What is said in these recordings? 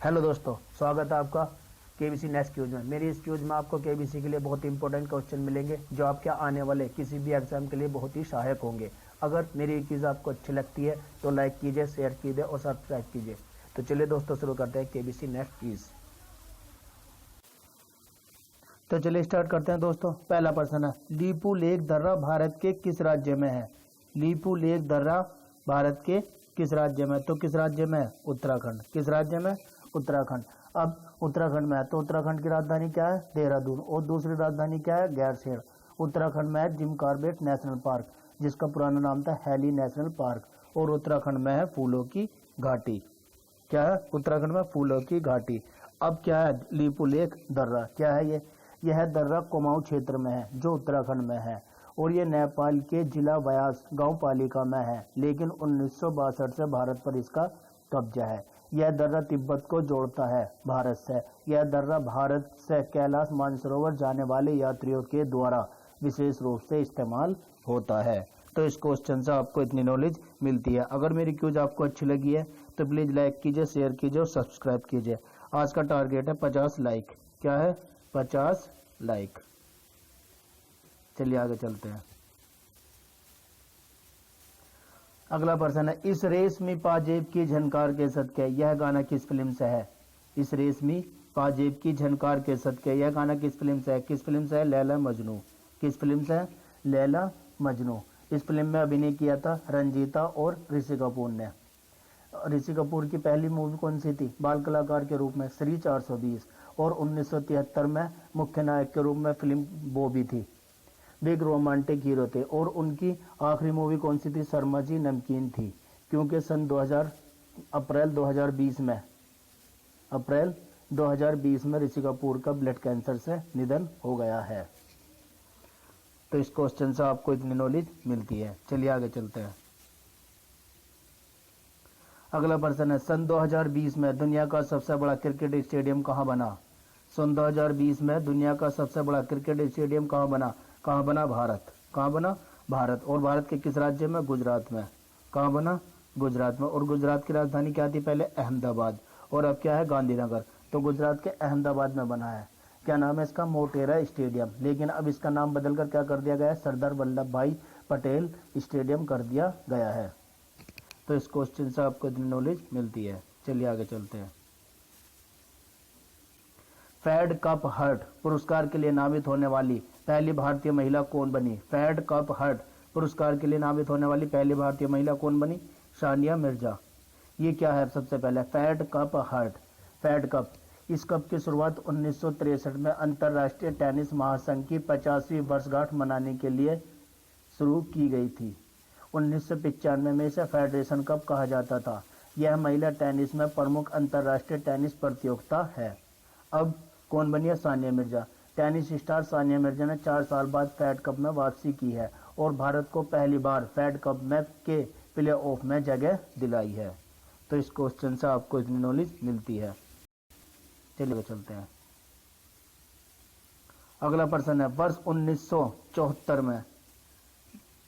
Hello दोस्तों, स्वागत है आपका केबीसी नेक्स्ट क्यूज में। मेरी इस क्यूज में आपको केबीसी के लिए बहुत इंपॉर्टेंट क्वेश्चन मिलेंगे जो आपके आने वाले किसी भी एग्जाम के लिए बहुत ही सहायक होंगे। अगर मेरी क्यूज आपको अच्छी लगती है तो लाइक कीजिए, शेयर कीजिए और सब्सक्राइब कीजिए। तो चलिए दोस्तों, शुरू करते हैं केबीसी नेक्स्ट क्यूज। तो चलिए स्टार्ट करते हैं दोस्तों। पहला प्रश्न है, लीपू लेक दर्रा भारत के किस राज्य में है? लीपू लेक दर्रा भारत के किस राज्य में? तो किस राज्य में है? उत्तराखंड। किस राज्य में? उत्तराखंड। अब उत्तराखंड में है तो उत्तराखंड की राजधानी क्या है? देहरादून। और दूसरी राजधानी क्या है? गैरसैंण। उत्तराखंड में है जिम कॉर्बेट नेशनल पार्क, जिसका पुराना नाम था हैली नेशनल पार्क। और उत्तराखंड में है फूलों की घाटी। क्या है? उत्तराखंड में फूलों की घाटी। अब क्या है? लीपू लेक दर्रा क्या है? यह दर्रा कुमाऊं क्षेत्र में है जो उत्तराखंड में है, और ये नेपाल के जिला व्यास गांव पालिका में है, लेकिन 1962 से भारत पर इसका कब्जा है। यह दर्रा तिब्बत को जोड़ता है भारत से। यह दर्रा भारत से कैलाश मानसरोवर जाने वाले यात्रियों के द्वारा विशेष रूप से इस्तेमाल होता है। तो इस क्वेश्चन से आपको इतनी नॉलेज मिलती है। अगर मेरी क्यूज आपको अच्छी लगी है तो प्लीज लाइक कीजिए, शेयर कीजिए और सब्सक्राइब कीजिए। आज का टारगेट है 50 लाइक। क्या है? 50 लाइक। चलिए आगे चलते हैं। अगला प्रश्न है, इस रेशमी पाजेब की झनकार के सदके, यह गाना किस फिल्म से है? इस रेशमी पाजेब की झनकार के सदके, यह गाना किस फिल्म से है? किस फिल्म से है? लैला मजनू। किस फिल्म से है? लैला मजनू। इस फिल्म में अभिनय किया था रंजीता और ऋषि कपूर ने। ऋषि कपूर की पहली मूवी कौन सी थी बाल कलाकार के रूप में? श्री 420। और 1973 में मुख्य नायक के रूप में फिल्म बॉबी थी। बिग रोमांटिक हीरो थे। और उनकी आखिरी मूवी कौन सी थी? शर्मा जी नमकीन थी, क्योंकि सन 2000 अप्रैल 2020 में ऋषि कपूर का ब्लड कैंसर से निधन हो गया है। तो इस क्वेश्चन से आपको इतनी नॉलेज मिलती है। चलिए आगे चलते हैं। अगला प्रश्न है, सन 2020 में दुनिया का सबसे बड़ा क्रिकेट स्टेडियम कहाँ बना? सन 2020 में दुनिया का सबसे बड़ा क्रिकेट स्टेडियम कहाँ बना? कहाँ बना? भारत। कहाँ बना? भारत। और भारत के किस राज्य में? गुजरात में। कहाँ बना? गुजरात में। और गुजरात की राजधानी क्या थी पहले? अहमदाबाद। और अब क्या है? गांधीनगर। तो गुजरात के अहमदाबाद में बना है। क्या नाम है इसका? मोटेरा स्टेडियम। लेकिन अब इसका नाम बदलकर क्या कर दिया गया है? सरदार वल्लभ भाई पटेल स्टेडियम कर दिया गया है। तो इस क्वेश्चन से आपको इतनी नॉलेज मिलती है। चलिए आगे चलते हैं। फेड कप हर्ट पुरस्कार के लिए नामित होने वाली पहली भारतीय महिला कौन बनी? फेड कप हर्ट पुरस्कार के लिए नामित होने वाली पहली भारतीय महिला कौन बनी? सानिया मिर्जा। ये क्या है? सबसे पहले फेड कप हर्ट। फेड कप, इस कप की शुरुआत 1963 में अंतर्राष्ट्रीय टेनिस महासंघ की 50वीं वर्षगांठ मनाने के लिए शुरू की गई थी। 1995 में इसे फेडरेशन कप कहा जाता था। यह महिला टेनिस में प्रमुख अंतर्राष्ट्रीय टेनिस प्रतियोगिता है। अब कौन बनी है? सानिया मिर्जा। टेनिस स्टार सानिया मिर्जा ने 4 साल बाद फेड कप में वापसी की है और भारत को पहली बार फेड कप में के प्ले ऑफ में जगह दिलाई है। तो इस क्वेश्चन से आपको इतनी नॉलेज मिलती है। चलिए चलते हैं। अगला प्रश्न है, वर्ष 1974 में,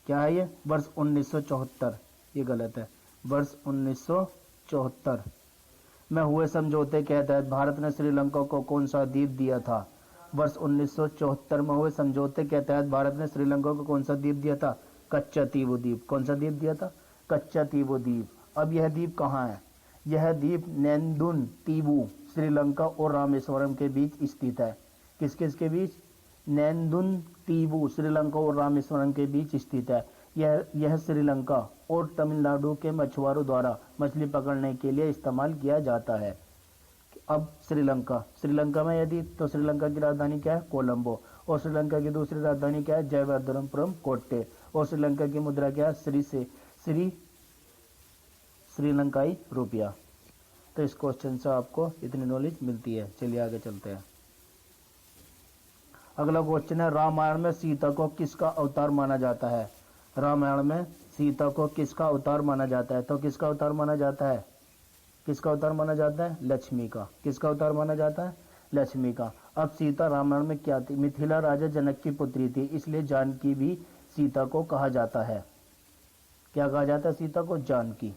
क्या है ये? वर्ष 1974। ये गलत है। वर्ष 1974 में हुए समझौते के तहत भारत ने श्रीलंका को कौन सा द्वीप दिया था? वर्ष 1974 में हुए समझौते के तहत भारत ने श्रीलंका को कौन सा द्वीप दिया था? कच्चा तीवू द्वीप। कौन सा द्वीप दिया था? कच्चा तीवू द्वीप। अब यह द्वीप कहाँ है? यह द्वीप नेंदुन तीवू श्रीलंका और रामेश्वरम के बीच स्थित है। किस किस के बीच? नेंदुन तीवू श्रीलंका और रामेश्वरम के बीच स्थित है। यह श्रीलंका और तमिलनाडु के मछुआरों द्वारा मछली पकड़ने के लिए इस्तेमाल किया जाता है। अब श्रीलंका में यदि, तो श्रीलंका की राजधानी क्या है? कोलंबो। और श्रीलंका की दूसरी राजधानी क्या है? जयवर्धनपुरम कोट्टे। और श्रीलंका की मुद्रा क्या है? श्रीलंकाई रुपया। तो इस क्वेश्चन से आपको इतनी नॉलेज मिलती है। चलिए आगे चलते हैं। अगला क्वेश्चन है, रामायण में सीता को किसका अवतार माना जाता है? रामायण में सीता को किसका अवतार माना जाता है? तो किसका अवतार माना जाता है? किसका अवतार माना जाता है? लक्ष्मी का। किसका अवतार माना जाता है? लक्ष्मी का। अब सीता रामायण में क्या थी? मिथिला राजा जनक की पुत्री थी, इसलिए जानकी भी सीता को कहा जाता है। क्या कहा जाता है सीता को? जानकी।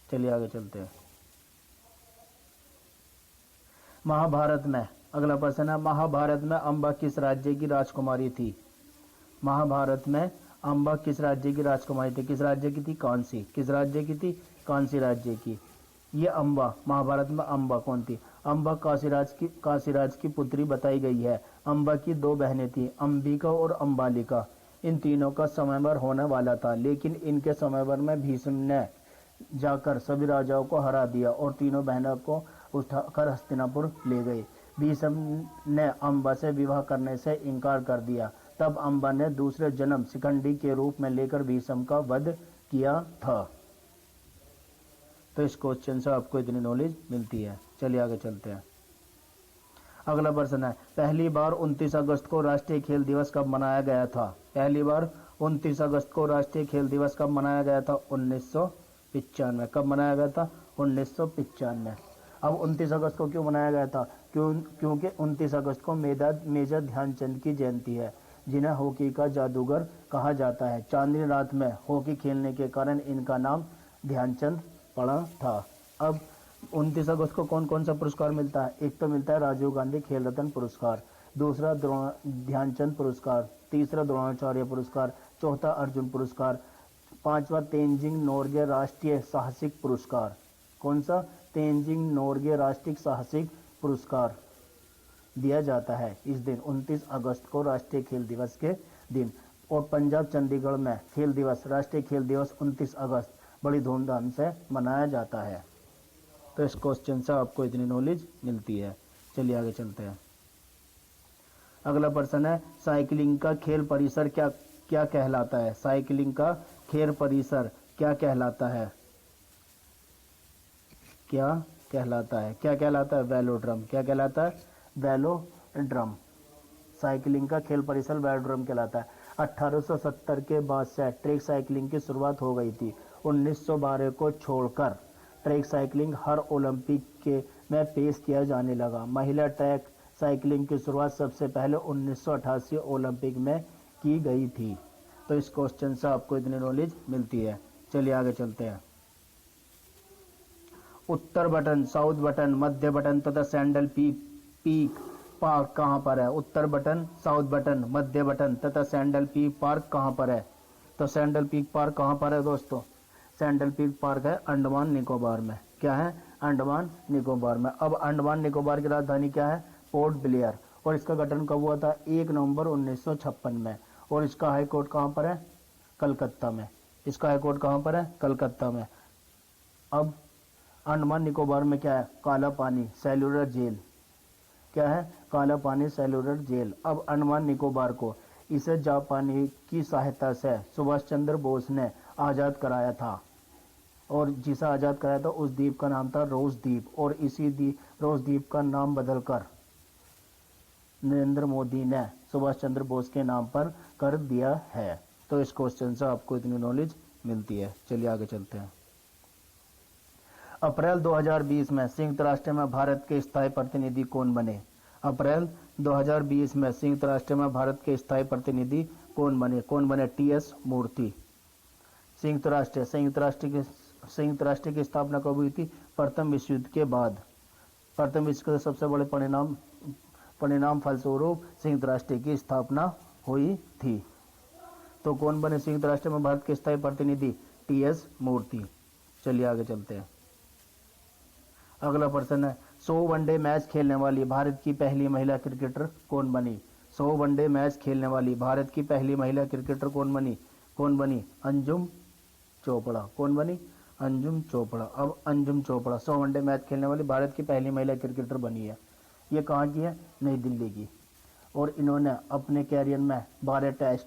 चलिए आगे चलते हैं। महाभारत में, अगला प्रश्न है, महाभारत में अम्बा किस राज्य की राजकुमारी थी? महाभारत में अम्बा किस राज्य की राजकुमारी थी? किस राज्य की थी? कांसी। किस राज्य की थी? कांसी राज्य की। ये अम्बा, महाभारत में अम्बा कौन थी? अम्बा काशीराज की पुत्री बताई गई है। अम्बा की दो बहनें थी, अंबिका और अंबालिका। इन तीनों का स्वयंवर होने वाला था, लेकिन इनके स्वयंवर में भीष्म ने जाकर सभी राजाओं को हरा दिया और तीनों बहनों को उठाकर हस्तिनापुर ले गए। भीष्म ने अम्बा से विवाह करने से इनकार कर दिया। तब अम्बा ने दूसरे जन्म शिखंडी के रूप में लेकर भीष्म का वध किया था। तो इस क्वेश्चन से आपको इतनी नॉलेज मिलती है। चलिए आगे चलते हैं। अगला प्रश्न है, पहली बार 29 अगस्त को राष्ट्रीय खेल दिवस कब मनाया गया था? पहली बार 29 अगस्त को राष्ट्रीय खेल दिवस कब मनाया गया था? 1995। कब मनाया गया था? 1995। अब 29 अगस्त को क्यों मनाया गया था? क्योंकि 29 अगस्त को मेजर ध्यानचंद की जयंती है, जिन्हें हॉकी का जादूगर कहा जाता है। चांदनी रात में हॉकी खेलने के कारण इनका नाम ध्यानचंद पड़ा था। अब 29 अगस्त को कौन कौन सा पुरस्कार मिलता है? एक तो मिलता है राजीव गांधी खेल रत्न पुरस्कार, दूसरा ध्यानचंद पुरस्कार, तीसरा द्रोणाचार्य पुरस्कार, चौथा अर्जुन पुरस्कार, पांचवा तेंजिंग नोर्गे राष्ट्रीय साहसिक पुरस्कार। कौन सा? तेंजिंग नोर्गे राष्ट्रीय साहसिक पुरस्कार दिया जाता है इस दिन 29 अगस्त को, राष्ट्रीय खेल दिवस के दिन। और पंजाब चंडीगढ़ में खेल दिवस, राष्ट्रीय खेल दिवस 29 अगस्त बड़ी धूमधाम से मनाया जाता है। तो इस क्वेश्चन से आपको इतनी नॉलेज मिलती है। चलिए आगे चलते हैं। अगला प्रश्न है, साइकिलिंग का खेल परिसर क्या कहलाता है? साइकिलिंग का खेल परिसर क्या कहलाता है? क्या कहलाता है? क्या कहलाता है? वेलोड्रम। क्या कहलाता है? वेलोड्रम। साइकिलिंग का खेल परिसर वेलोड्रम कहलाता है। 1870 के बाद से ट्रैक साइकिलिंग की शुरुआत हो गई थी। 1912 को छोड़कर ट्रैक साइकिलिंग हर ओलंपिक में पेश किया जाने लगा। महिला ट्रैक साइकिलिंग की शुरुआत सबसे पहले 1988 ओलंपिक में की गई थी। तो इस क्वेश्चन से आपको इतनी नॉलेज मिलती है। चलिए आगे चलते हैं। उत्तर बटन, साउथ बटन, मध्य बटन तथा सैंडल पीक पार्क कहाँ पर है? उत्तर बटन, साउथ बटन, मध्य बटन तथा सैंडल पीक पार्क कहाँ पर है? तो सैंडल पीक पार्क कहाँ पर है दोस्तों? सैंडल पीक पार्क है अंडमान निकोबार में। क्या है? अंडमान निकोबार में। अब अंडमान निकोबार की राजधानी क्या है? Port Blair. और इसका गठन कब हुआ था? 1 नवंबर 1956 में। और इसका हाई कोर्ट कहाँ पर है? कलकत्ता में। इसका हाई कोर्ट कहाँ पर है? कलकत्ता में। अब अंडमान निकोबार में क्या है? काला पानी सेल्यूलर जेल। क्या है? काला पानी सेल्यूलर जेल। अब अंडमान निकोबार को इसे जापानी की सहायता से सुभाष चंद्र बोस ने आज़ाद कराया था। और जिसे आज़ाद कराया था उस द्वीप का नाम था रोज द्वीप। और इसी रोज द्वीप का नाम बदलकर नरेंद्र मोदी ने सुभाष चंद्र बोस के नाम पर कर दिया है। तो इस क्वेश्चन से आपको इतनी नॉलेज मिलती है। चलिए आगे चलते हैं। अप्रैल 2020 में संयुक्त राष्ट्र में भारत के स्थायी प्रतिनिधि कौन बने? अप्रैल 2020 में संयुक्त राष्ट्र में भारत के स्थायी प्रतिनिधि कौन बने? कौन बने? टीएस मूर्ति। संयुक्त राष्ट्र की स्थापना कब हुई थी? प्रथम विश्व युद्ध के बाद। प्रथम विश्व युद्ध के सबसे बड़े परिणाम फलस्वरूप संयुक्त राष्ट्र की स्थापना हुई थी। तो कौन बने संयुक्त राष्ट्र में भारत के स्थायी प्रतिनिधि? टीएस मूर्ति। चलिए आगे चलते हैं। अगला प्रश्न है, 100 वनडे मैच खेलने वाली भारत की पहली महिला क्रिकेटर कौन बनी? 100 वनडे मैच खेलने वाली भारत की पहली महिला क्रिकेटर कौन बनी? अंजुम चोपड़ा। कौन बनी? अंजुम चोपड़ा। अब अंजुम चोपड़ा 100 वनडे मैच खेलने वाली भारत की पहली महिला क्रिकेटर बनी है। ये कहाँ की है? नई दिल्ली की। और इन्होंने अपने कैरियर में 12 टेस्ट,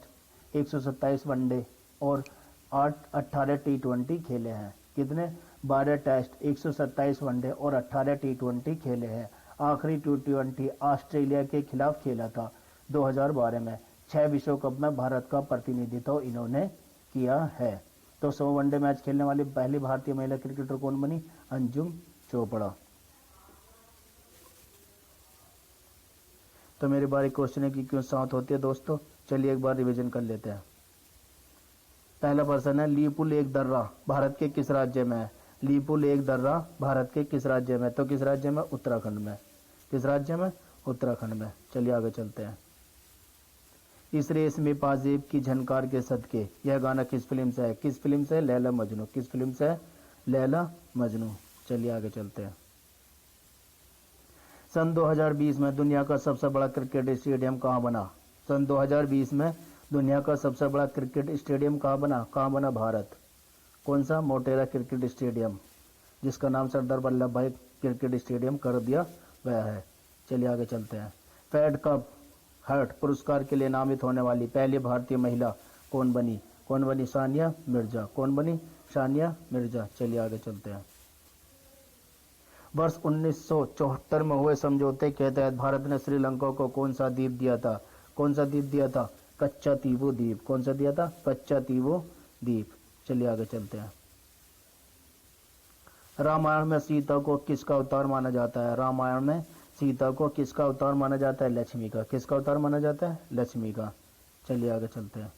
127 वनडे और 18 T20 खेले हैं। कितने? 12 टेस्ट, 127 वनडे और 18 T20 खेले हैं। आखिरी T20 ऑस्ट्रेलिया के खिलाफ खेला था 2012 में। 6 विश्व कप में भारत का प्रतिनिधित्व इन्होंने किया है। तो 100 वनडे मैच खेलने वाली पहली भारतीय महिला क्रिकेटर कौन बनी? अंजुम चोपड़ा। तो मेरी बारी क्वेश्चन है कि क्यों साउथ होती है दोस्तों। चलिए एक बार रिवीजन कर लेते हैं। पहला प्रश्न है, लीपू लेक दर्रा भारत के किस राज्य में है? लीपू लेक दर्रा भारत के किस राज्य में? तो किस राज्य में? उत्तराखंड में। किस राज्य में? उत्तराखंड में। चलिए आगे चलते हैं। इस रेस में पाजेब की झनकार के सदके, यह गाना किस फिल्म से है? किस फिल्म से? लैला मजनू। किस फिल्म से? लैला मजनू। चलिए आगे चलते हैं। सन 2020 में दुनिया का सबसे बड़ा क्रिकेट स्टेडियम कहाँ बना? सन 2020 में दुनिया का सबसे बड़ा क्रिकेट स्टेडियम कहाँ बना? कहाँ बना? भारत। कौन सा? मोटेरा क्रिकेट स्टेडियम, जिसका नाम सरदार वल्लभ भाई क्रिकेट स्टेडियम कर दिया गया है। चलिए आगे चलते हैं। फेड कप हर्ट पुरस्कार के लिए नामित होने वाली पहली भारतीय महिला कौन बनी? कौन बनी? सानिया मिर्जा। कौन बनी? सानिया मिर्जा। चलिए आगे चलते हैं। वर्ष 1974 में हुए समझौते के तहत भारत ने श्रीलंका को कौन सा द्वीप दिया था? कौन सा द्वीप दिया था? कच्चातीवो द्वीप। कौन सा दिया था? कच्चातीवो द्वीप। चलिए आगे चलते हैं। रामायण में सीता को किसका अवतार माना जाता है? रामायण में सीता को किसका अवतार माना जाता है? लक्ष्मी का। किसका अवतार माना जाता है? लक्ष्मी का। चलिए आगे चलते हैं।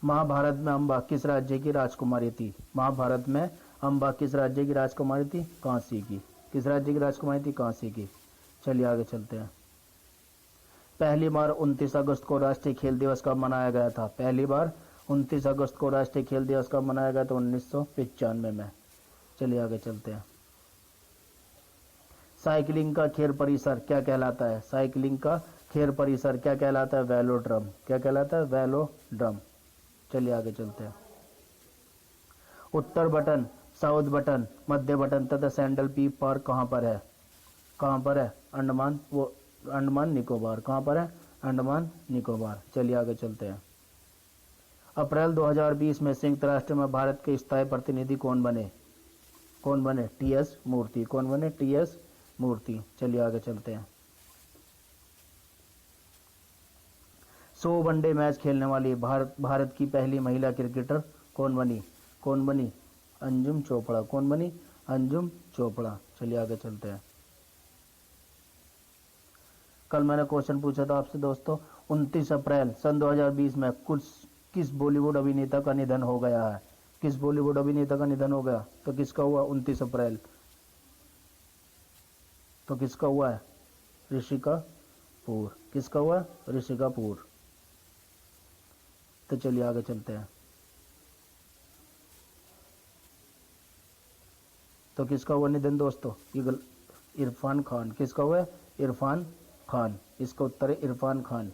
महाभारत में अम्बा किस राज्य की राजकुमारी थी? महाभारत में अम्बा किस राज्य की राजकुमारी थी? काशी की। किस राज्य की राजकुमारी थी? काशी की। चलिए आगे चलते हैं। पहली बार 29 अगस्त को राष्ट्रीय खेल दिवस कब मनाया गया था? पहली बार 29 अगस्त को राष्ट्रीय खेल दिवस कब मनाया गया था? 1995 में। चलिए आगे चलते हैं। साइकिलिंग का खेल परिसर क्या कहलाता है? साइकिलिंग का खेल परिसर क्या कहलाता है? वेलोड्रम। क्या कहलाता है? वेलोड्रम। चलिए आगे चलते हैं। उत्तर बटन, साउथ बटन, मध्य बटन तथा सैंडल पीप पार्क कहाँ पर है? कहाँ पर है? अंडमान निकोबार। कहाँ पर है? अंडमान निकोबार। चलिए आगे चलते हैं। अप्रैल 2020 में संयुक्त राष्ट्र में भारत के स्थायी प्रतिनिधि कौन बने? कौन बने? टीएस मूर्ति। कौन बने? टीएस मूर्ति। चलिए आगे चलते हैं। 100 वनडे मैच खेलने वाली भारत की पहली महिला क्रिकेटर कौन बनी? कौन बनी? अंजुम चोपड़ा। कौन बनी? अंजुम चोपड़ा। चलिए आगे चलते हैं। कल मैंने क्वेश्चन पूछा था आपसे दोस्तों, 29 अप्रैल सन 2020 में किस बॉलीवुड अभिनेता का निधन हो गया है? किस बॉलीवुड अभिनेता का निधन हो गया? तो किसका हुआ? 29 अप्रैल। तो किसका हुआ है? ऋषि कपूर। किसका हुआ? ऋषि कपूर। तो चलिए आगे चलते हैं। तो किसका हुआ निधन दोस्तों? इरफान खान। किसका हुआ? इरफान खान। इसका उत्तर है इरफान खान।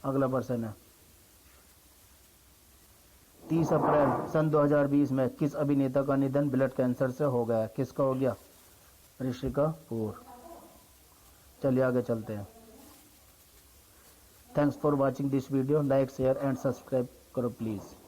अगला प्रश्न है। 30 अप्रैल सन 2020 में किस अभिनेता का निधन ब्लड कैंसर से हो गया? किसका हो गया? ऋषि कपूर। चलिए आगे चलते हैं। Thanks for watching this video. Like share and subscribe करो प्लीज़।